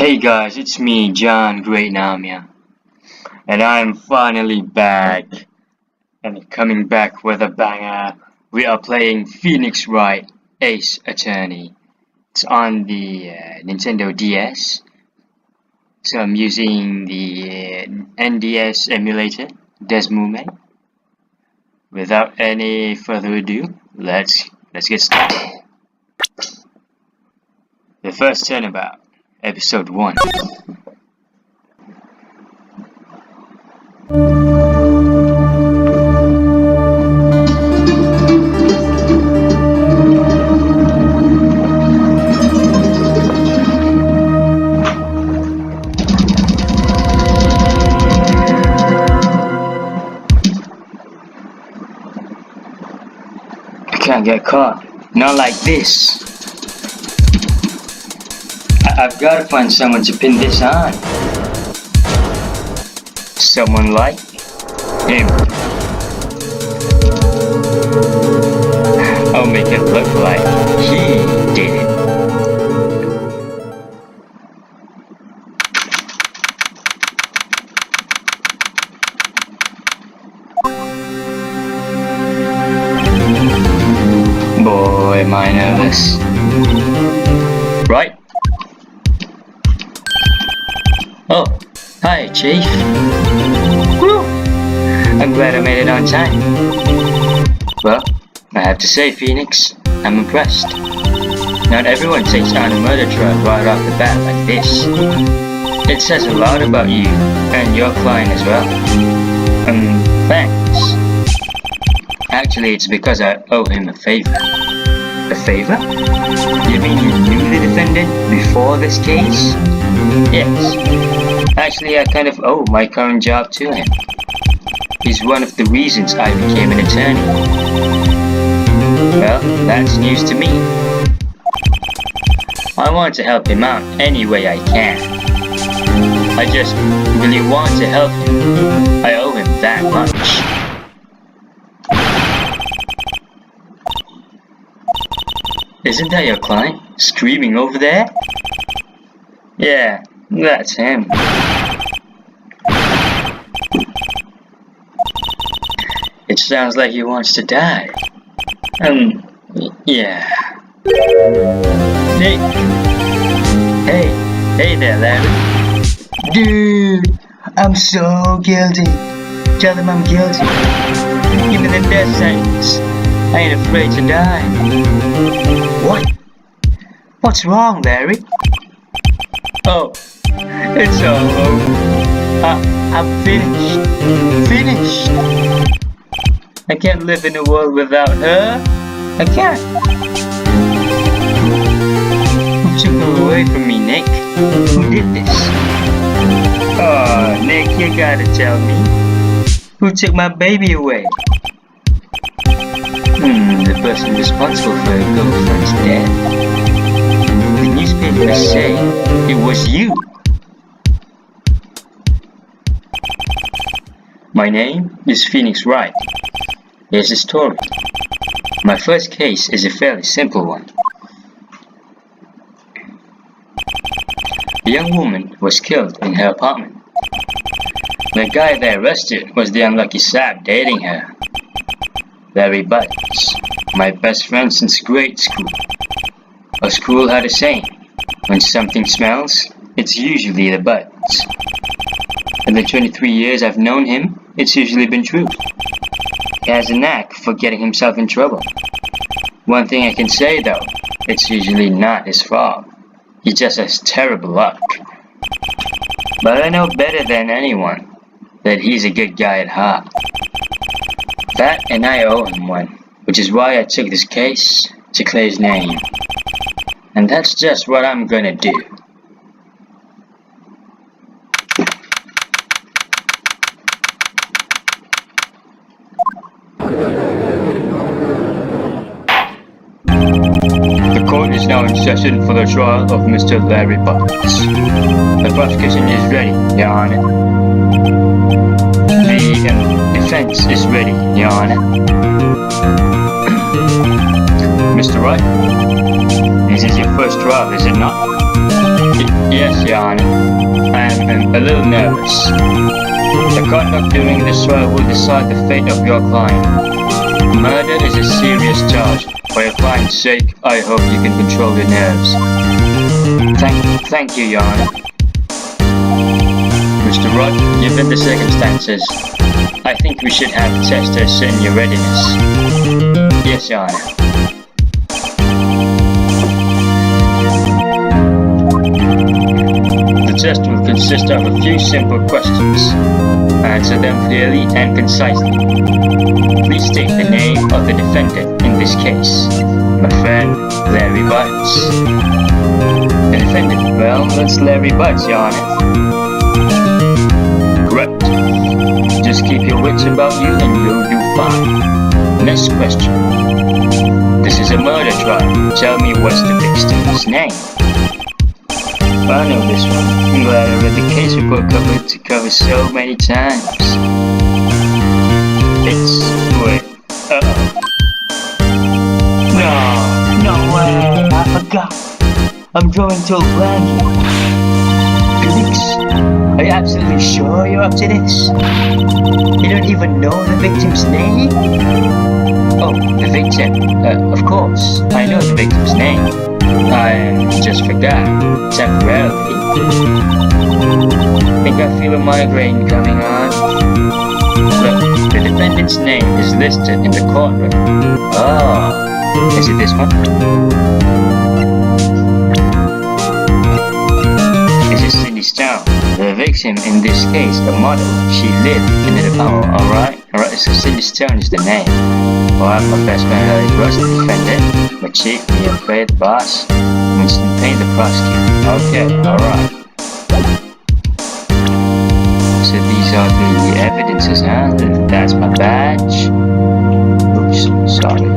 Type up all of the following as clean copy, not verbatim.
Hey guys, it's me, John Great Namia, and I'm finally back, and coming back with a banger. We are playing Phoenix Wright Ace Attorney. It's on the Nintendo DS, so I'm using the NDS emulator, Desmume. Without any further ado, let's get started. The first Turnabout, Episode 1. I can't get caught. Not like this. I've got to find someone to pin this on. Someone like him. I'll make it look like he did it. Boy, am I nervous. Right? Oh, hi, Chief. Woo! I'm glad I made it on time. Well, I have to say, Phoenix, I'm impressed. Not everyone takes on a murder trial right off the bat like this. It says a lot about you, and your client as well. Thanks. Actually, it's because I owe him a favor. A favor? You mean you knew the defendant before this case? Yes. Actually, I kind of owe my current job to him. He's one of the reasons I became an attorney. Well, that's news to me. I want to help him out any way I can. I just really want to help him. I owe him that much. Isn't that your client screaming over there? Yeah, that's him. It sounds like he wants to die. Yeah. Nick! Hey there, Larry. Dude, I'm so guilty. Tell him I'm guilty. Even the death sentence. I ain't afraid to die. What? What's wrong, Larry? Oh, it's all over. I'm finished. Finished. I can't live in a world without her. I can't. Who took her away from me, Nick? Who did this? Oh, Nick, you gotta tell me. Who took my baby away? The person responsible for her girlfriend's death. The newspapers say it was you. My name is Phoenix Wright. Here's the story. My first case is a fairly simple one. A young woman was killed in her apartment. The guy they arrested was the unlucky sap dating her. Larry Butts, my best friend since grade school. Our school had a saying, when something smells, it's usually the butts. In the 23 years I've known him, it's usually been true. He has a knack for getting himself in trouble. One thing I can say though, it's usually not his fault. He just has terrible luck. But I know better than anyone that he's a good guy at heart. That and I owe him one, which is why I took this case to clear his name. And that's just what I'm gonna do. The court is now in session for the trial of Mr. Larry Butts. The prosecution is ready, Your Honor. The defense is ready, Your Honor. Mr. Wright, this is your first trial, is it not? Yes, Your Honor. I am a little nervous. The conduct during this trial will decide the fate of your client. Murder is a serious charge. For your client's sake, I hope you can control your nerves. Thank you, Your Honor. Mr. Wright, given the circumstances, I think we should have the test to ascertain your readiness. Yes, Your Honor. The test will consist of a few simple questions. Answer them clearly and concisely. Please state the name of the defendant in this case. My friend, Larry Bites. The defendant, well, that's Larry Bites, Your Honor. Correct. Just keep your wits about you and you'll do fine. Next question. This is a murder trial. Tell me what's the victim's name? I know this one. I'm glad I read the case report cover so many times. Wait. No way, I forgot. I'm drawing to a blanket. Felix, are you absolutely sure you're up to this? You don't even know the victim's name? Oh, the victim. Of course, I know the victim's name. I just forgot, temporarily. Think I feel a migraine coming on. Look, the defendant's name is listed in the courtroom. Oh, is it this one? This is Cindy Stone, the victim in this case, the model. She lived in the apartment. Alright, so Cindy Stone is the name. Alright, my best man Larry Brooks, the defendant. My chief, me and Faye, the boss. Winston Payne, the prosecutor. Okay, alright. So these are the evidences, huh? That's my badge. Oops, sorry.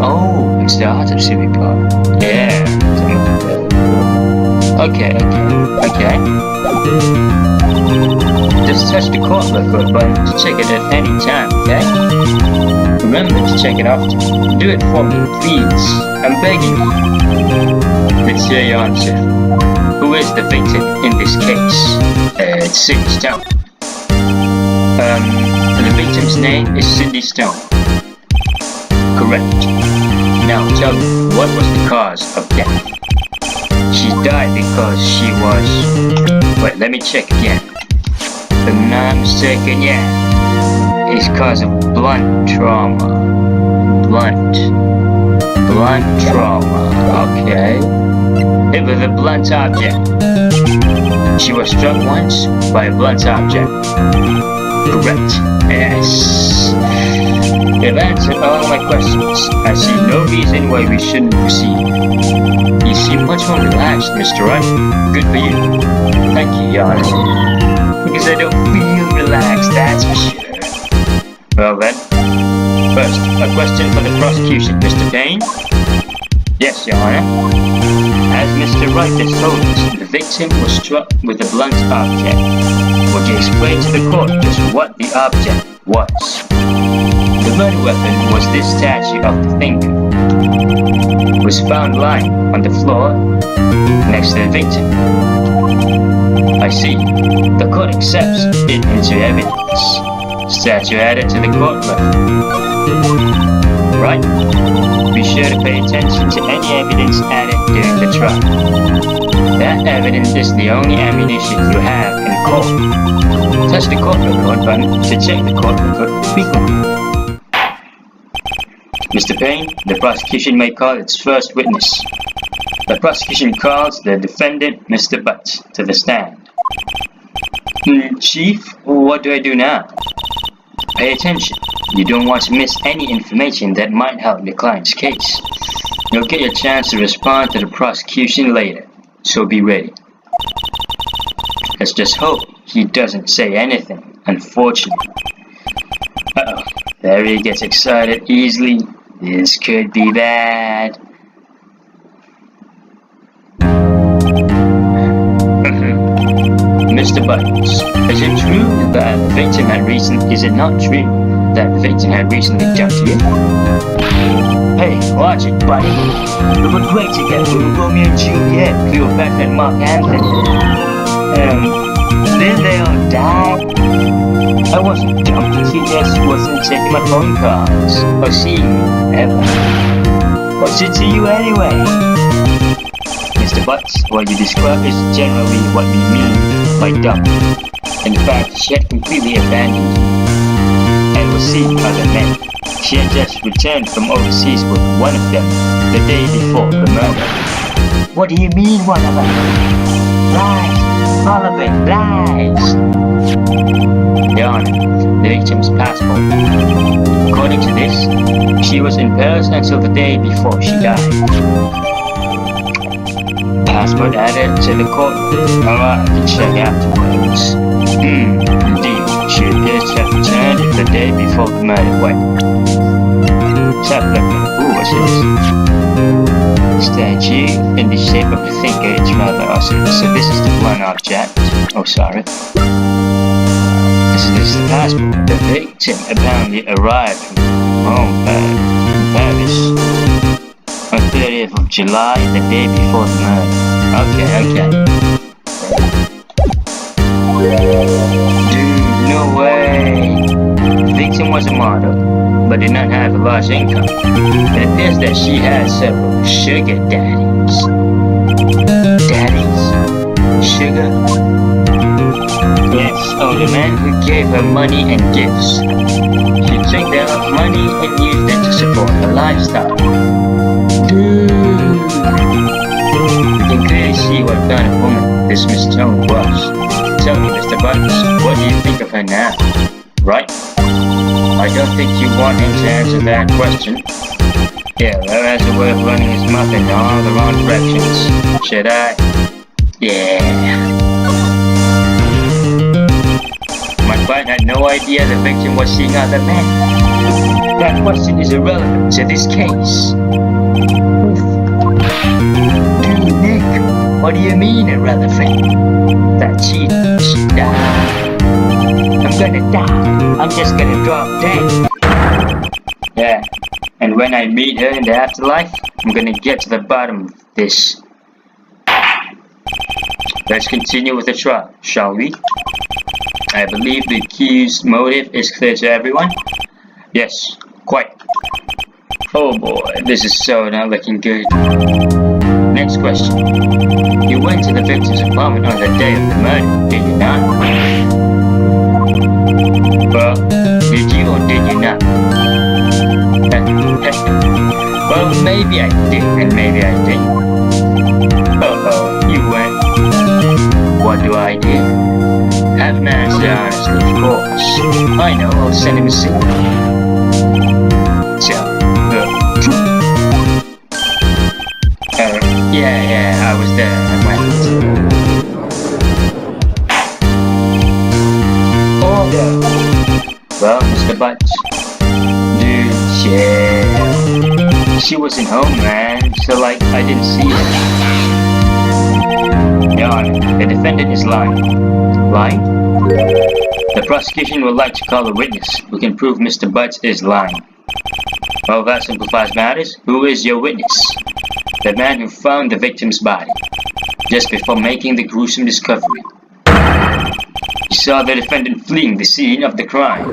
Oh, it's the autopsy report. Yeah. Okay. Just touch the court record button to check it at any time, okay? Remember to check it often. Do it for me, please. I'm begging you. Let's hear your answer. Who is the victim in this case? It's Cindy Stone. The victim's name is Cindy Stone. Correct. Now tell me, what was the cause of death? She died because she was... Wait, let me check again. If I'm not mistaken, yeah. It's cause of blunt trauma. Blunt trauma, okay. It was a blunt object. She was struck once by a blunt object. Correct. Yes. You've answered all my questions. I see no reason why we shouldn't proceed. You seem much more relaxed, Mr. Wright. Good for you. Thank you, Your Honor. Because I don't feel relaxed, that's for sure. Well then, first, a question for the prosecution, Mr. Payne. Yes, Your Honor. As Mr. Wright just told us, the victim was struck with a blunt object. Would you explain to the court just what the object was? The murder weapon was this statue of the finger. It was found lying on the floor next to the victim. I see. The court accepts it into evidence. Statue added to the court record. Right? Be sure to pay attention to any evidence added during the trial. That evidence is the only ammunition you have in court. Touch the court record button to check the court record frequently. Mr. Payne, the prosecution may call its first witness. The prosecution calls the defendant, Mr. Butts, to the stand. Chief, what do I do now? Pay attention. You don't want to miss any information that might help your client's case. You'll get your chance to respond to the prosecution later, so be ready. Let's just hope he doesn't say anything, unfortunately. Uh-oh, there he gets excited easily. This could be bad. Mr. Buttons, is it true that the victim had reason? Is it not true that victim had recently done to you? Hey, watch it, buddy. It was great together with Romeo and Juliet, Cleopatra and Mark Antony. Then they all died. I wasn't dumped, she just wasn't checking my phone calls or seeing me, ever. What's it to you anyway? Mr. Butts, what you describe is generally what we mean by dump. In fact, she had completely abandoned me and was seeing other men. She had just returned from overseas with one of them the day before the murder. What do you mean, one of them? Lies! All of it, lies! Your Honor, the victim's passport. According to this, she was in Paris until the day before she died. Passport added to the court. Alright, I can check afterwards. Indeed, she appears to have returned the day before the murder. Wait. Who was this? Statue in the shape of a thinker. It's rather awesome. So this is the one object. Oh, sorry. This is the passport. The victim apparently arrived from home in Paris on 30th of July, the day before the murder. Okay. Dude, no way. The victim was a model, but did not have a large income. It appears that she had several sugar daddies. Daddies? Sugar? Yes, older men who gave her money and gifts. She took their money and used it to support her lifestyle. Dude! You can clearly see what kind of woman this Miss Jones was. Tell me, Mr. Buttons, what do you think of her now? Right? I don't think you want him to answer that question. Yeah, Larry has a way of running his mouth in all the wrong directions. Should I? Yeah. My client had no idea the victim was seeing other men. That question is irrelevant to this case. Dude, Nick, what do you mean irrelevant? That she died. I'm gonna die. I'm just gonna drop dead. Yeah, and when I meet her in the afterlife, I'm gonna get to the bottom of this. Let's continue with the trial, shall we? I believe the accused's motive is clear to everyone. Yes, quite. Oh boy, this is so not looking good. Next question. You went to the victim's apartment on the day of the murder, did you not? Well, did you or did you not? Well, maybe I did and maybe I didn't. Uh-oh, you went. What do I do? Have an answer honestly, of course. I know, I'll send him a signal. So, yeah, I was there. I went. Order. Well, Mr. Butts. Dude, yeah. She wasn't home, man. So, like, I didn't see her. Your Honor, the defendant is lying. Lying? The prosecution would like to call a witness who can prove Mr. Butts is lying. Well, that simplifies matters. Who is your witness? The man who found the victim's body just before making the gruesome discovery. He saw the defendant fleeing the scene of the crime.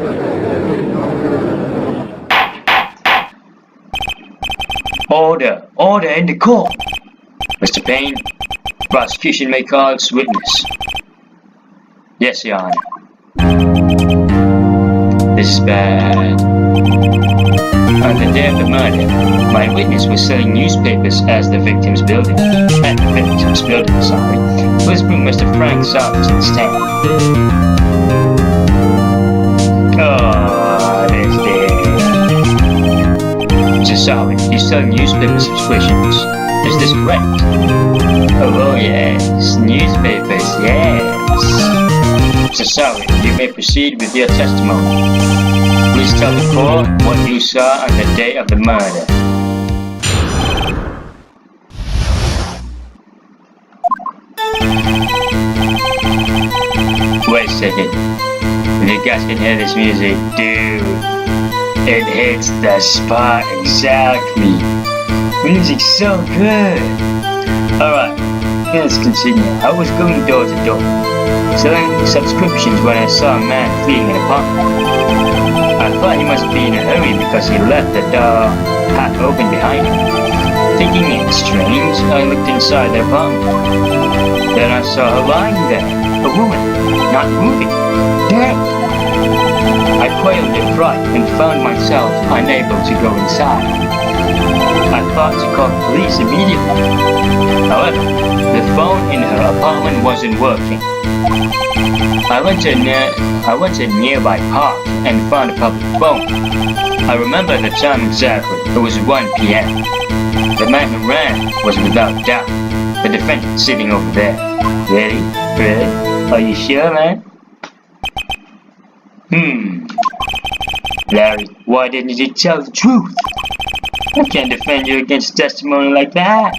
Order! Order in the court! Mr. Payne, the prosecution may call its witness. Yes, Your Honor. This is bad. On the day of the murder, my witness was selling newspapers at the victim's building. Please bring Mr. Frank's office to the stand. Oh, this day. So sorry, you sell newspaper subscriptions. Is this correct? Oh yes, newspapers, yes. So sorry, you may proceed with your testimony. Please tell the court what you saw on the day of the murder. Wait a second. If you guys can hear this music, dude. It hits the spot exactly. Music's so good. Alright, let's continue. I was going door to door, selling subscriptions when I saw a man fleeing an apartment. I thought he must be in a hurry because he left the door half open behind him. Thinking it strange, I looked inside the apartment. Then I saw her lying there, a woman, not moving, dead. I quailed in fright and found myself unable to go inside. I thought to call the police immediately. However, the phone in her apartment wasn't working. I went to a nearby park and found a public phone. I remember the time exactly. It was 1 p.m. The man who ran was without doubt the defendant sitting over there. Really? Really? Are you sure, man? Larry, why didn't you tell the truth? I can't defend you against testimony like that.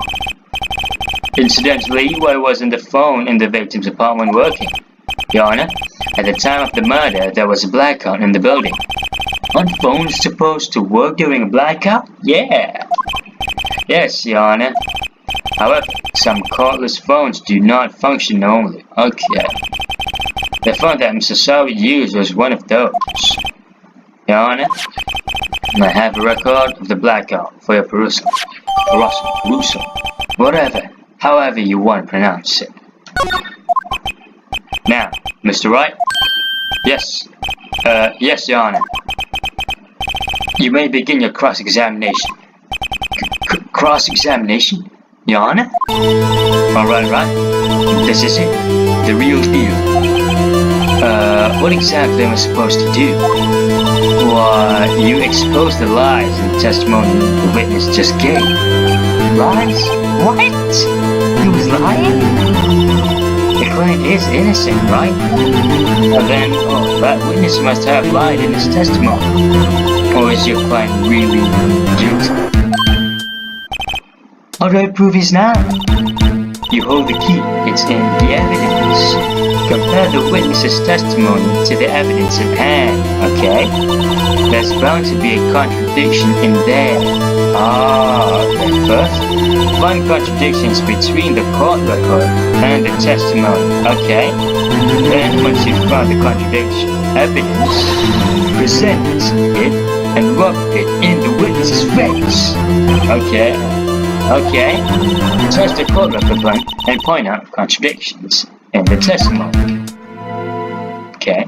Incidentally, why wasn't the phone in the victim's apartment working? Your Honor, at the time of the murder, there was a blackout in the building. Aren't phones supposed to work during a blackout? Yeah. Yes, Your Honor. However, some cordless phones do not function normally. Okay. The phone that Mr. Sawi used was one of those. Your Honor, I have a record of the blackout for your perusal. Whatever, however you want to pronounce it. Now, Mr. Wright? Yes. Yes, Your Honor. You may begin your cross-examination. Cross-examination? Your Honor? Alright. This is it. The real deal. What exactly am I supposed to do? Why, you exposed the lies in the testimony the witness just gave. Lies? What? He was lying? The client is innocent, right? And then, that witness must have lied in his testimony. Or is your client really guilty? How do I prove he's not? You hold the key. It's in the evidence. Compare the witness's testimony to the evidence at hand, okay? There's bound to be a contradiction in there. Okay. First, find contradictions between the court record and the testimony, okay? Then, once you've found the contradiction, evidence, present it and rub it in the witness's face, okay? Okay, test the court record and point out contradictions in the testimony. Okay.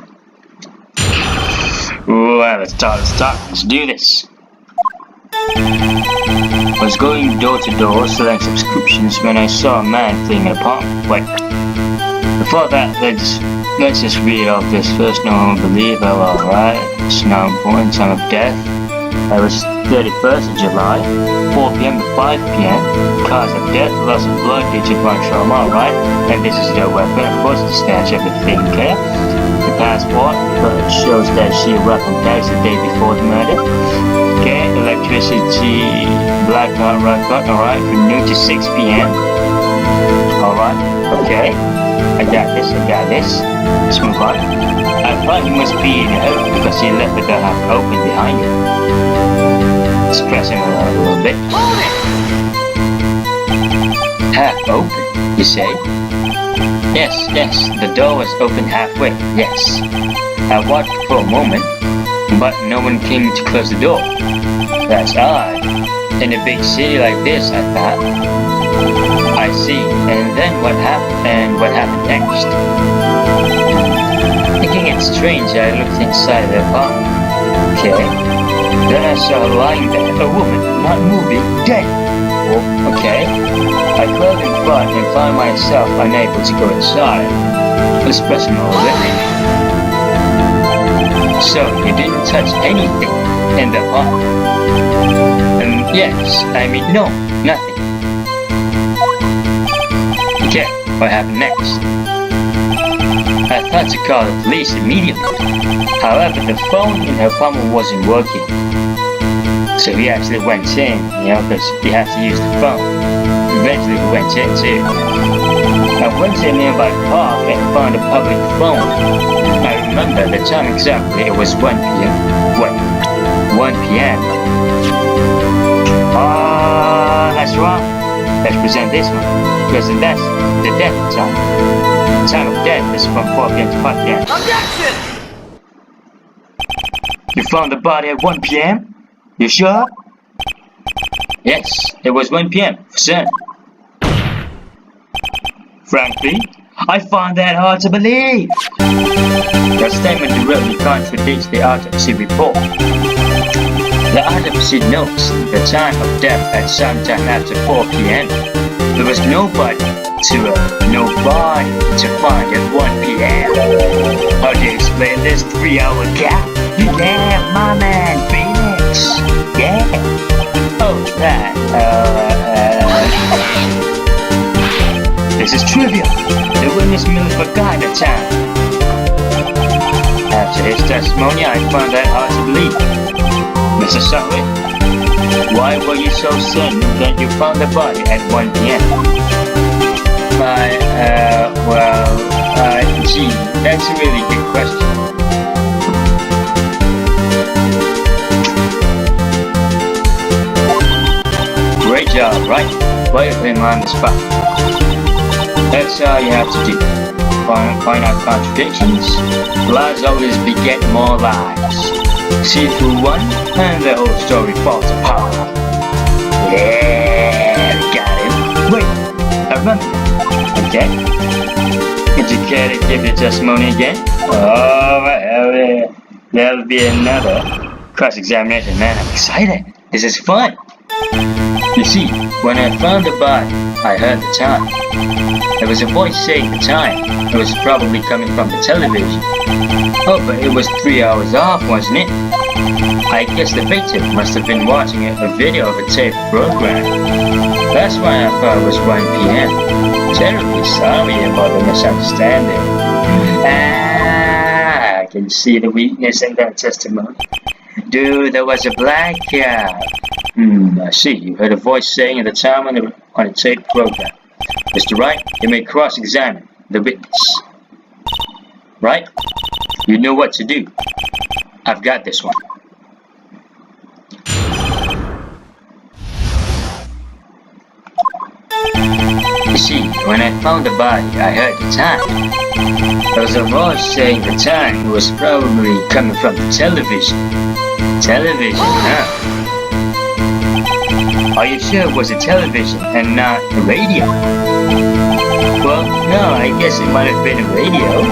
Well, let's start. Let's do this. I was going door to door selling subscriptions when I saw a man fleeing an apartment. Wait. Before that, let's just read off this first. No one will believe. Alright. It's now important. Time of death. It was 31st of July, 4 p.m. to 5 p.m. Cause of death, loss of blood due to blunt trauma, right? And this is the weapon, of course, the stash of the thing, okay? The passport shows that she arrived from Paris the day before the murder. Okay, electricity, blackout record, alright, from noon to 6 p.m. Alright, okay. I got this. Let's move on. I thought he must be in a hurry because he left the door half open behind him. Let's press him a little bit. Half open, you say? Yes, the door was open halfway, yes. I watched for a moment, but no one came to close the door. That's odd. In a big city like this, I thought. I see, and then what happened next? Thinking it strange, I looked inside the apartment. Okay. Then I saw her lying there, a woman, not moving, dead. Oh, okay. I crawled in front and found myself unable to go inside. Let's press him a little bit. So, you didn't touch anything in the apartment? Yes, no, nothing. Okay, what happened next? I thought to call the police immediately. However, the phone in her apartment wasn't working. So he actually went in, because he had to use the phone. Eventually he went in too. I went to a nearby park and found a public phone. I remember the time exactly, it was 1 p.m. Wait, 1 p.m. That's wrong. Let's present this one. Because that's the death time. The time of death is from 4 p.m. to 5 p.m. Objection! You found the body at 1 p.m.? You sure? Yes, it was 1 p.m. for certain. Frankly, I find that hard to believe. Your statement directly contradicts the autopsy report. The autopsy notes the time of death at sometime after 4 p.m. There was nobody to find at 1 p.m. How do you explain this 3-hour gap? Yeah, my man, Phoenix. Yeah. Oh, that. This is trivial. The witness merely forgot the time. After his testimony, I found that hard to believe. Mr. Sutton, why were you so certain that you found the body at 1 p.m.? Gee, that's a really good question. Great job, Wright. Way to put him on the spot. That's all you have to do. Find out contradictions. Lies always beget more lies. See through one, and the whole story falls apart. Yeah, got it. Wait, I remember. Okay. Would you care to give your testimony again? Alright, there'll be another cross-examination. Man, I'm excited. This is fun. You see, when I found the body, I heard the time. There was a voice saying the time. It was probably coming from the television. Oh, but it was 3 hours off, wasn't it? I guess the victim must have been watching a video of a taped program. That's why I thought it was 1 p.m. Terribly sorry about the misunderstanding. I can see the weakness in that testimony. Dude, there was a blackout. I see. You heard a voice saying at the time on a tape program. Mr. Wright, you may cross-examine the witness. Right? You know what to do. I've got this one. You see, when I found the body, I heard the time. There was a voice saying the time was probably coming from the television. Television, huh? Are you sure it was a television and not a radio? Well, no, I guess it might have been a radio.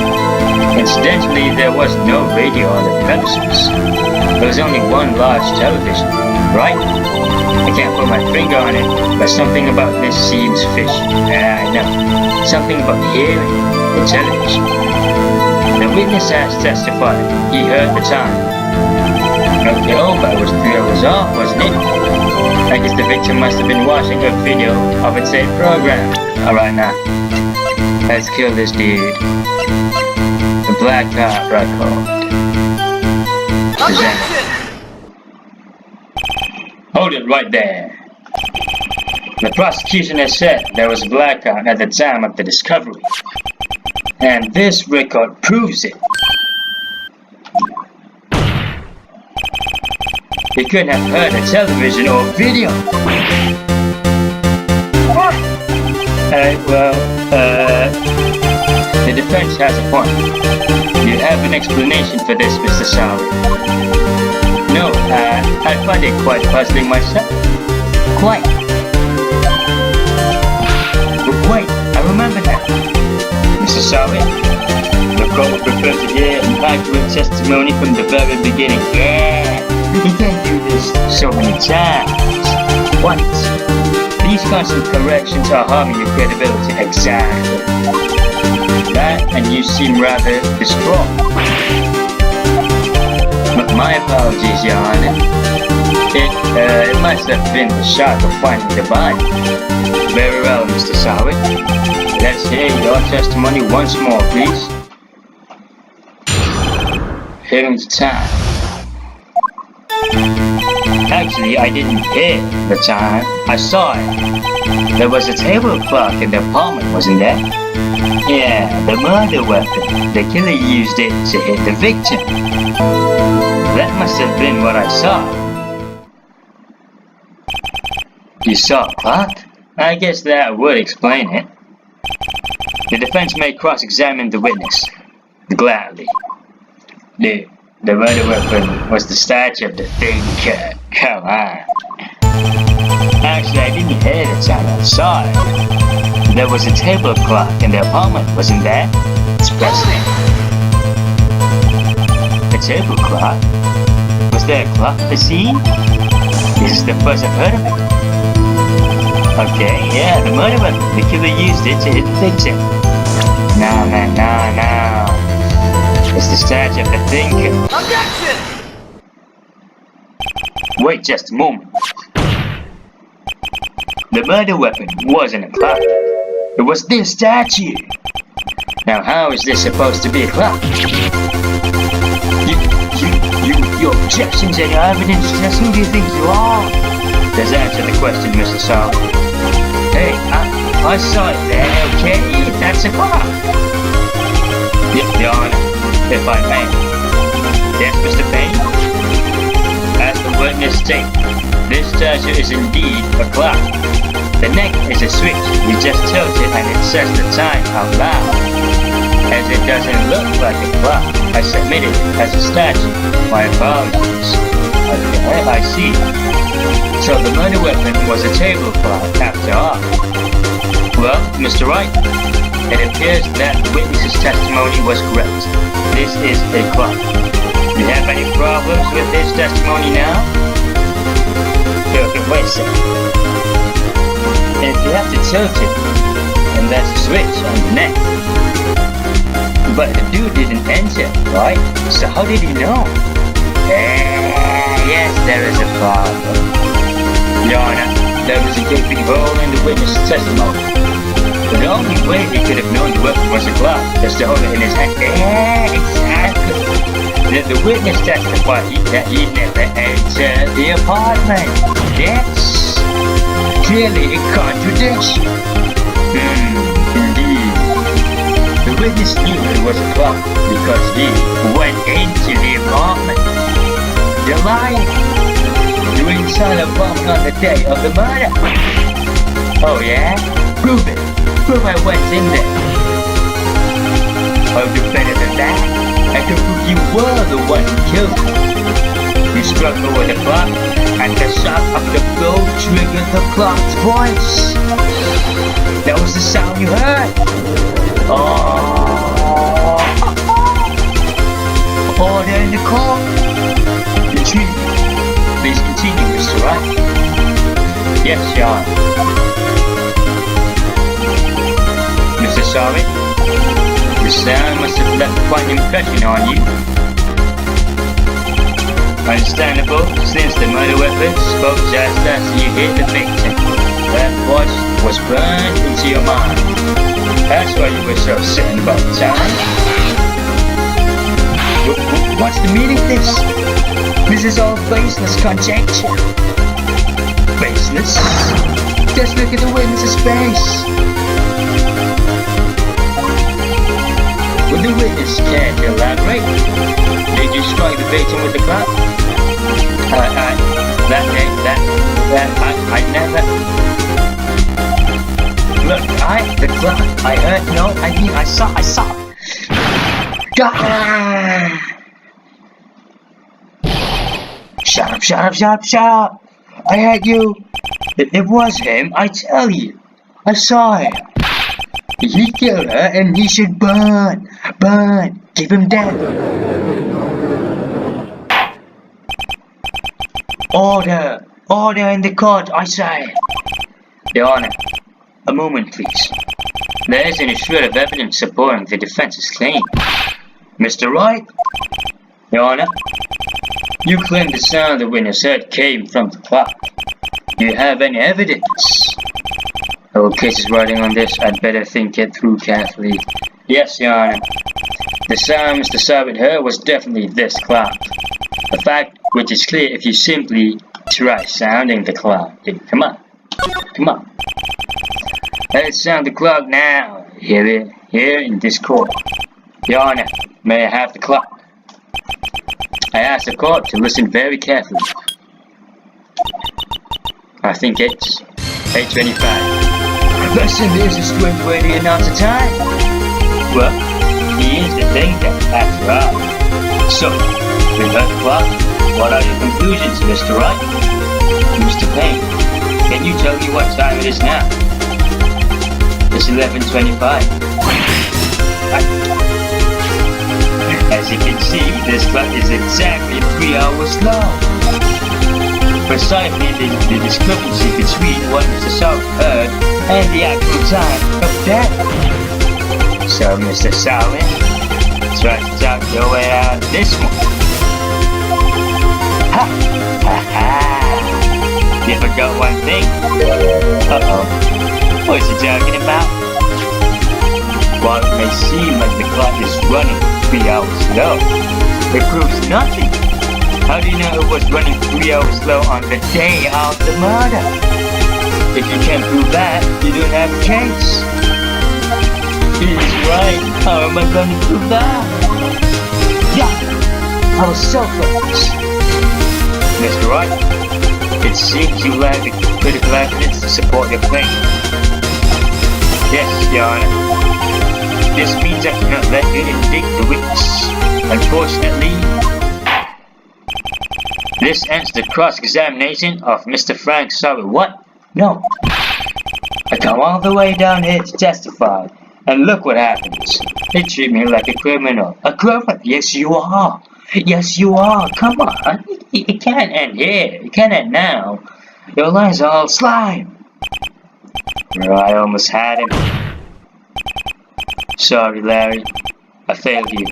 Incidentally, there was no radio on the premises. There was only one large television, right? I can't put my finger on it, but something about this seems fishy. I know. Something about hearing the television. The witness has testified. He heard the time. Okay, but it was 3 hours off, wasn't it? I guess the victim must have been watching a video of a tape program. Alright now, let's kill this dude. The blackout record. Presented. Hold it right there. The prosecution has said there was a blackout at the time of the discovery. And this record proves it. He couldn't have heard a television or video. The defense has a point. You have an explanation for this, Mr. Sauer? No, I find it quite puzzling myself. Quite. But wait, I remember now. Mr. Sauer, the court prefers to hear an accurate testimony from the very beginning. Yeah. You can't do this so many times. Once. These constant corrections are harming your credibility. Exactly. That, and you seem rather distraught. My apologies, Your Honor. It must have been the shock of finding the body. Very well, Mr. Sauer. Let's hear your testimony once more, please. Hearing the time. Actually, I didn't hear the time. I saw it. There was a table clock in the apartment, wasn't there? Yeah, the murder weapon. The killer used it to hit the victim. That must have been what I saw. You saw a clock? I guess that would explain it. The defense may cross-examine the witness. Gladly. The murder weapon was the statue of the thinker. Come on. Actually, I didn't hear the sound outside. There was a table clock in the apartment, wasn't there? It's puzzling. A table clock? Was there a clock at the scene? This is the first I've heard of it. Okay, yeah, the murder weapon. The killer used it to hit the victim. No, man, no. It's the statue of the thinker. Objection! Wait just a moment. The murder weapon wasn't a clock. It was this statue. Now how is this supposed to be a clock? Your objections and your evidence, just who do you think you are? Just answer the question, Mr. Saul. Hey, I saw it there, okay? That's a clock. Your Honor, if I may. Yes, Mr. Payne? As the witness stated, this statue is indeed a clock. The neck is a switch. You just tilt it and it sets the time out loud. As it doesn't look like a clock, I submit it as a statue. My apologies. Okay, I see. So the murder weapon was a table clock after all. Well, Mr. Wright, it appears that the witness's testimony was correct. This is a clock. Do you have any problems with his testimony now? Okay, wait a second. If you have to tilt it, and that's a switch on the neck. But the dude didn't enter, right? So how did he know? Yes, there is a problem. Your Honor, there was a gaping hole in the witness's testimony. The only way he could have known the weapon was a clock is to hold it in his hand. Exactly. The witness testified that he never entered the apartment. Yes. Clearly a contradiction. Indeed. The witness knew it was a clock because he went into the apartment. You're lying. You were inside the apartment on the day of the murder. Oh yeah? Prove it. Prove I went in there. I'll do better than that. I can prove you were the one who killed me. You struck her with a clock, and the shock of the blow triggered the clock's voice. That was the sound you heard. Order in the court. Retreat. Please continue, Mr. Wright. Yes, Your Honor. Mr. Sorry, the sound must have left quite an impression on you. Understandable, since the murder weapon spoke just as you hit the victim. That voice was burned into your mind. That's why you were so certain about the time. What's the meaning of this? This is all baseless conjecture. Baseless? Just look at the witness's face. Would the witness care to elaborate? Did you strike the victim with the clock? I never. Look, the clock, I heard, no, I mean, I saw. God! Shut up! I heard you. It was him, I tell you. I saw him. He killed her and he should burn. Keep him dead. Order in the court, I say. Your Honor, a moment please. There isn't a shred of evidence supporting the defense's claim. Mr. Wright? Your Honor, you claim the sound the witness heard came from the clock. Do you have any evidence? Our case is riding on this, I'd better think it through carefully. Yes, Your Honor. The sound Mr. Savitt heard was definitely this clock. A fact which is clear if you simply try sounding the clock. Come on. Let's sound the clock now. Here in this court. Your Honor, may I have the clock? I asked the court to listen very carefully. I think it's 8:25. Listen, there's a strange way to announce the time. Well, he is the danger after all. So, we heard the clock. What are your conclusions, Mr. Wright? Mr. Payne, can you tell me what time it is now? It's 11:25. As you can see, this clock is exactly 3 hours long. Precisely the discrepancy between what Mr. Salt heard and the actual time of death. So, Mr. Salvin, try to talk your way out of this one. Ha! Ha ha! You forgot one thing. Uh-oh. What's he talking about? While it may seem like the clock is running 3 hours slow, it proves nothing. How do you know it was running 3 hours slow on the day of the murder? If you can't prove that, you don't have a case. He's right. How am I going to prove that? Yeah, I was so close. Mr. Wright, it seems you lack the critical evidence to support your claim. Yes, Your Honor. This means I cannot let you indict the witness. Unfortunately, this ends the cross-examination of Mr. Frank Sullivan. What? No. I come all the way down here to testify, and look what happens. They treat me like a criminal. A criminal? Yes, you are. Yes, you are. Come on. It can't end here. It can't end now. Your lies are all slime. Oh, I almost had him. Sorry, Larry. I failed you.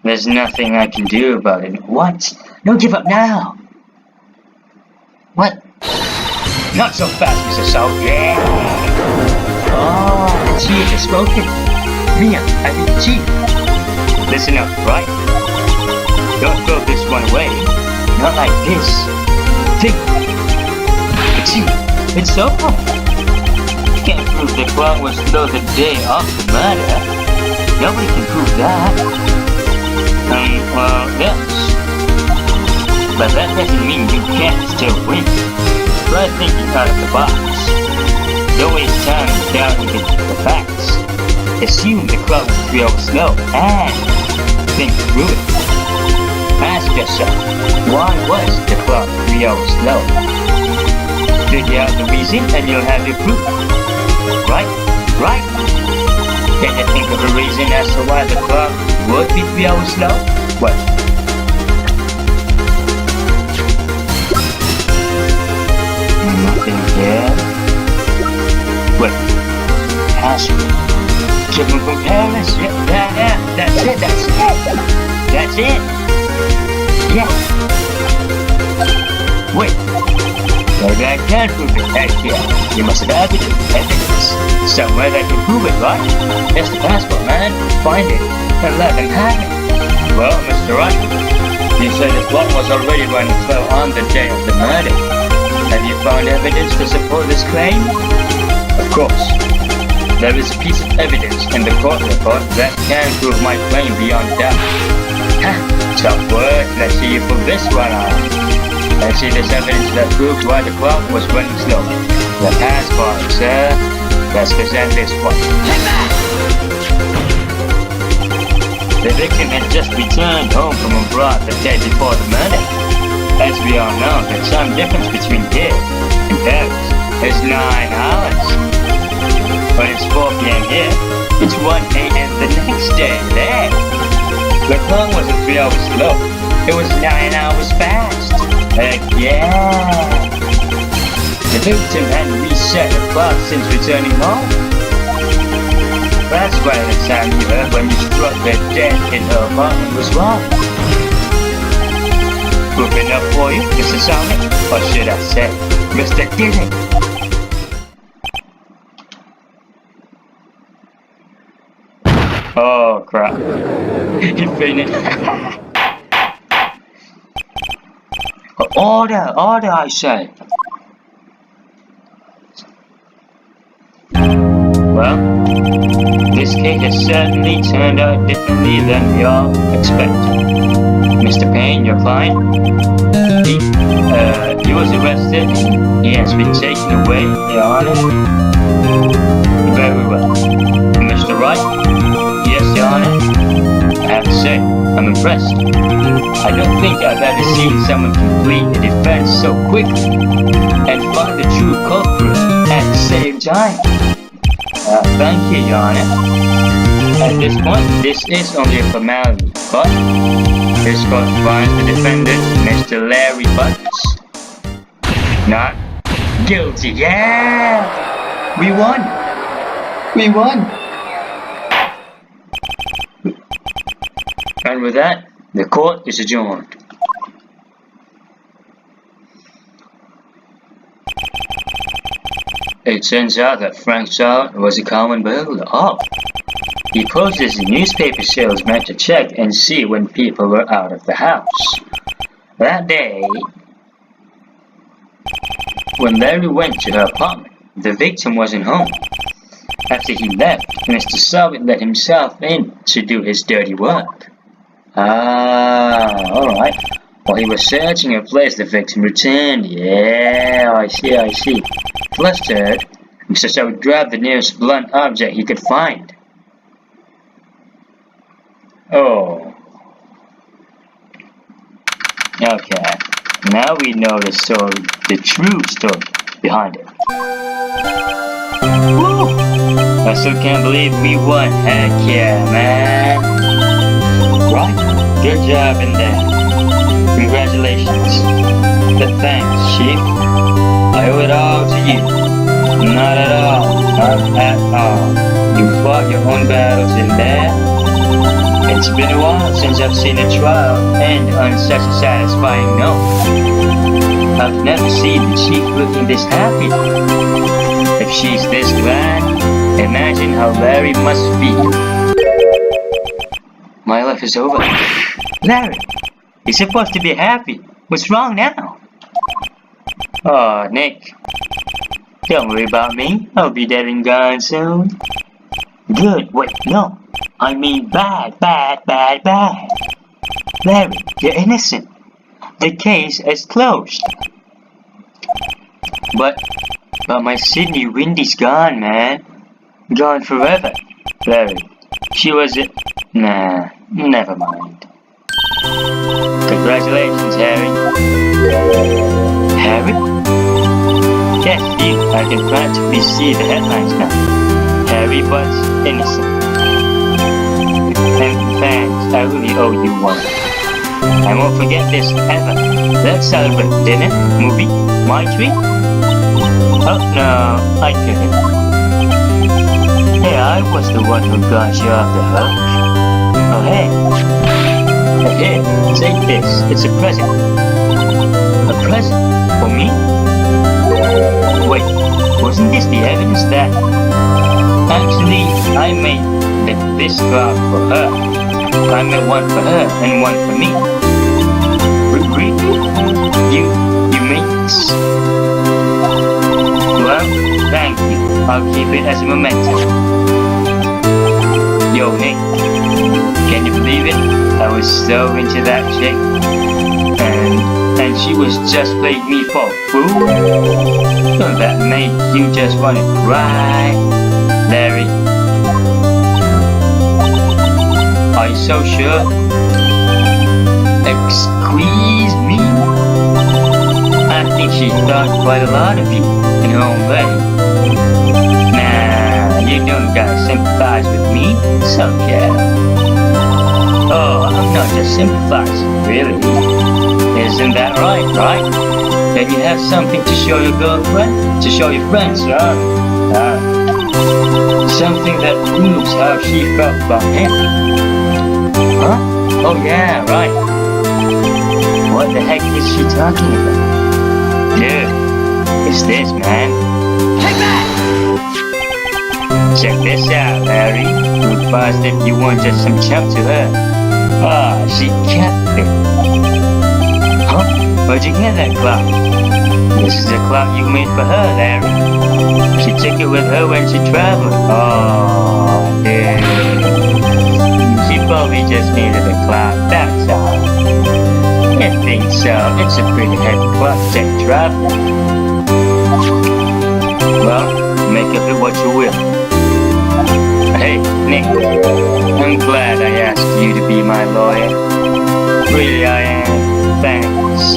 There's nothing I can do about it. What? No, give up now. What? Not so fast, Mr. Salt. Yeah. Oh, the chief has spoken. Mia, I mean chief. Listen up, right? Don't throw this one away. Not like this. Think. Chief, it's over. Can't prove the clock was slow the day of the murder. Nobody can prove that. Well, yes. But that doesn't mean you can't still win. Try thinking out of the box. Don't waste time doubting the facts. Assume the clock was 3 hours slow and think through it. Ask yourself, why was the clock 3 hours slow? Figure out the reason and you'll have your proof. Right? Right? Can you think of a reason as to why the clock would be 3 hours slow? What? Nothing here. What? Password. Chicken from Paris? Yeah, that's it. That's it. Yeah. Wait. Maybe I can prove it. Heck yeah. You must have evidence. Somewhere that can prove it, right? It's the passport, man. Find it and let them have it. Well, Mr. Wright, you said the clock was already running slow on the day of the murder. Have you found evidence to support this claim? Of course. There is a piece of evidence in the court report that can prove my claim beyond doubt. Ha! Tough words. Let's see you prove this one on. Let's see this evidence that proves why the clock was running slow. The passport, sir. Let's present this one. The victim had just returned home from abroad the day before the murder. As we all know, the time difference between here and Paris is 9 hours. When it's 4 p.m. here, it's 1 a.m. the next day there. The clock wasn't 3 hours slow, it was 9 hours fast. Heck yeah! The victim hadn't reset the clock since returning home. That's why the time you heard when you struck her dead in her apartment was wrong. Proof enough for you, Mr. Sonic? Or should I say, Mr. Diddy? Oh crap. He fainted. Order, I say. Well, this case has certainly turned out differently than we all expected. Mr. Payne, your client, he was arrested. He has been taken away, Your Honor. Very well. Mr. Wright? Yes, Your Honor. I have to say, I'm impressed. I don't think I've ever seen someone complete a defense so quickly and find the true culprit at the same time. Thank you, Your Honor. At this point, this is only a formality, but this court finds the defendant, Mr. Larry Butts, not guilty. Yeah! We won! We won! And with that, the court is adjourned. It turns out that Frank Child was a common burglar. Oh! He posed as a newspaper salesman to check and see when people were out of the house. That day, when Larry went to her apartment, the victim wasn't home. After he left, Mr. Soviet let himself in to do his dirty work. Alright. While he was searching a place, the victim returned. Yeah, I see. Flustered, Mr. Soviet grabbed the nearest blunt object he could find. Oh. Okay. Now we know the story, the true story behind it. Woo! I still can't believe we won. Heck yeah, man. Right? Good job in there. Congratulations. But thanks, Chief. I owe it all to you. Not at all. Not at all. You fought your own battles in there. It's been a while since I've seen a trial end on such a satisfying note. I've never seen the Chief looking this happy. If she's this glad, imagine how Larry must feel. My life is over. Larry, you're supposed to be happy. What's wrong now? Oh, Nick. Don't worry about me. I'll be dead and gone soon. Good. Wait, no. I mean bad. Larry, you're innocent. The case is closed. But my Sydney Windy's gone, man. Gone forever. Larry, she was a... Nah, never mind. Congratulations, Harry. Harry? Yes, you. I can practically see the headlines now. Harry Butts innocent. And thanks, I really owe you one. I won't forget this ever. Let's celebrate dinner, movie, my treat. Oh no, I couldn't. Hey, I was the one who got you off the hook. Oh hey. Here, take this. It's a present. A present? For me? Wait, wasn't this the evidence that... Actually, I made this cloud for her. I made one for her and one for me. Really? You made this? Well, thank you. I'll keep it as a memento. Yo, Nick. Can you believe it? I was so into that chick. And she was just playing me for a fool. That made you just want to cry. Larry. Are you so sure? Excuse me? I think she thought quite a lot of you in her own way. Nah, you don't gotta sympathize with me. It's okay. Oh, I'm not just sympathizing, really. Isn't that right? Then you have something to show your girlfriend? To show your friends, something that proves how she felt about him. Huh? Oh yeah, right. What the heck is she talking about? Dude, it's this, man. Take that! Check this out, Larry. Proof positive you weren't just some chump to her. Ah, she kept it. Huh? Where'd you get that clock? This is the clock you made for her, Larry. She took it with her when she traveled. Oh, dude. She probably just needed a clock, that's all. So it's a pretty heavy clock to take traveling. Well, make of it what you will. Hey, Nick, I'm glad I asked you to be my lawyer. Really I am. Thanks.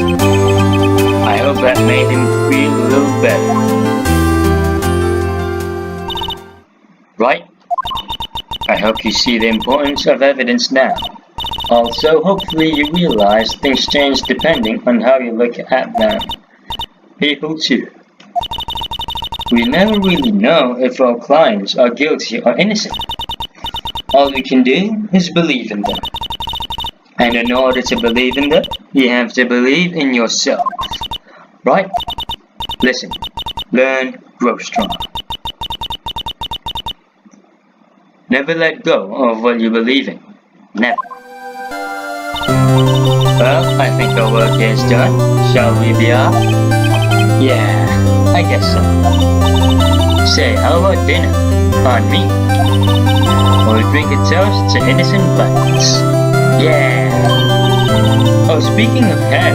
I hope that made him feel a little better. Right? I hope you see the importance of evidence now. Also, hopefully you realize things change depending on how you look at them. People too. We never really know if our clients are guilty or innocent. All we can do is believe in them. And in order to believe in them, you have to believe in yourself. Right? Listen, learn, grow strong. Never let go of what you believe in. Never. Well, I think our work here is done. Shall we be off? Yeah, I guess so. Say, how about dinner? On me. We'll drink a toast to innocent butts. Yeah. Oh, speaking of him,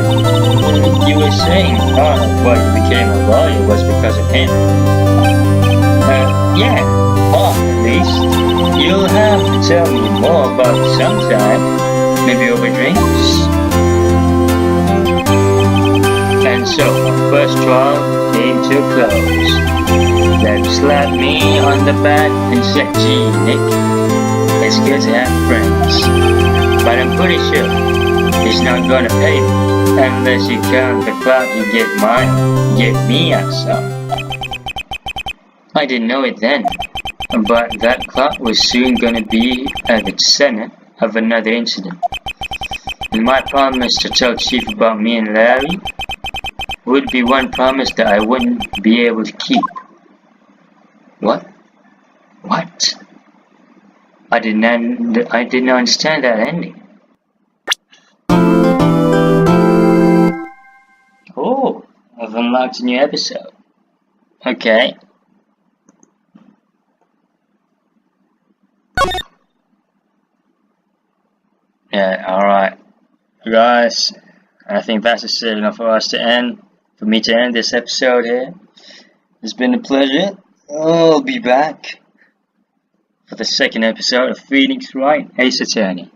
you were saying part of why you became a lawyer was because of him. Yeah, part at least. You'll have to tell me more about it sometime. Maybe over drinks? And so, our first trial came to a close. Deb slapped me on the back and said, "Gee, Nick, it's good to have friends. But I'm pretty sure he's not gonna pay me unless you count the clout you give me out some." I didn't know it then, but that clout was soon gonna be at the center of another incident. And my promise to tell Chief about me and Larry would be one promise that I wouldn't be able to keep. What? What? I didn't understand that ending. Oh, I've unlocked a new episode. Okay. Yeah, alright. Guys, I think that's a signal for us to end. For me to end this episode here. It's been a pleasure. I'll be back for the second episode of Phoenix Wright, Ace Attorney.